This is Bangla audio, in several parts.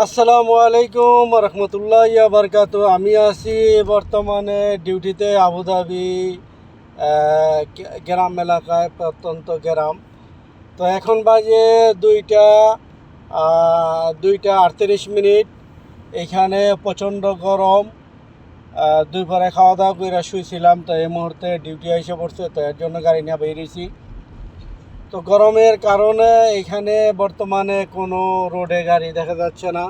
আসসালামু আলাইকুম রহমতুল্লাহ বারকাত। আমি আছি বর্তমানে ডিউটিতে আবুধাবি গ্রাম এলাকায়, প্রত্যন্ত গ্রাম। তো এখন বাজে 2টা 38 এখানে প্রচণ্ড গরম। দুপুরে খাওয়া দাওয়া করে শুয়েছিলাম, তো এই মুহূর্তে ডিউটি এসে পড়ছে, তো এর জন্য গাড়ি নিয়ে বেরিয়েছি। তো গরমের কারণে এখানে বর্তমানে কোনো রোডে গাড়ি দেখা যাচ্ছে না,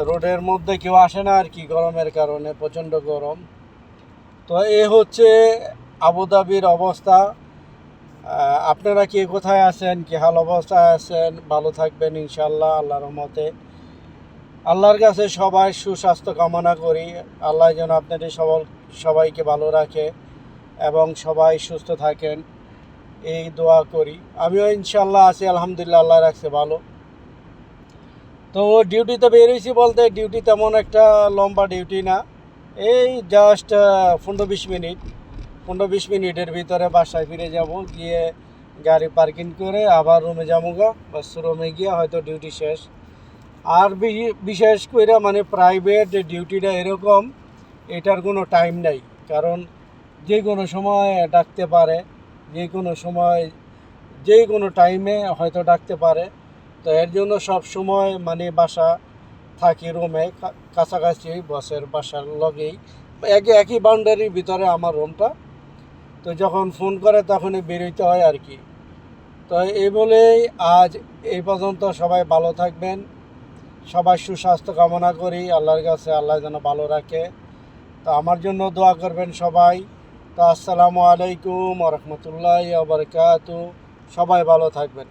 রোডের মধ্যে কেউ আসে না আর কি, গরমের কারণে প্রচণ্ড গরম। তো এ হচ্ছে আবুধাবির অবস্থা। আপনারা কে কোথায় আছেন, কি হাল অবস্থায় আছেন? ভালো থাকবেন ইনশাল্লাহ আল্লাহর রহমতে। আল্লাহর কাছে সবাই সুস্বাস্থ্য কামনা করি। আল্লাহ যেন আপনাদের সবাইকে ভালো রাখে এবং সবাই সুস্থ থাকেন, এই দোয়া করি। আমিও ইনশাল্লাহ আছি, আলহামদুলিল্লাহ, আল্লাহ রাখছে ভালো। তো ডিউটিতে বেরিয়েছি বলতে, ডিউটি তেমন একটা লম্বা ডিউটি না, এই জাস্ট 15-20 মিনিটের ভিতরে বাসায় ফিরে যাব, গিয়ে গাড়ি পার্কিং করে আবার রুমে যাবো গা, বাস রুমে গিয়ে হয়তো ডিউটি শেষ। আর বিশেষ করে মানে প্রাইভেট ডিউটিটা এরকম, এটার কোনো টাইম নাই, কারণ যে কোনো সময় ডাকতে পারে, যে কোনো সময় যে কোনো টাইমে হয়তো ডাকতে পারে। তো এর জন্য সব সময় মানে বাসা থাকি রুমে, কাছাকাছি বসের বাসার লগেই, একই বাউন্ডারির ভিতরে আমার রুমটা। তো যখন ফোন করে তখনই বেরোইতে হয় আর কি। তো এই বলেই আজ এই পর্যন্ত। সবাই ভালো থাকবেন, সবাই সুস্বাস্থ্য কামনা করি আল্লাহর কাছে, আল্লাহ যেন ভালো রাখে। তো আমার জন্য দোয়া করবেন সবাই। তো আসসালামু আলাইকুম রহমতুল্লাহ বারকাতু। সবাই ভালো থাকবেন।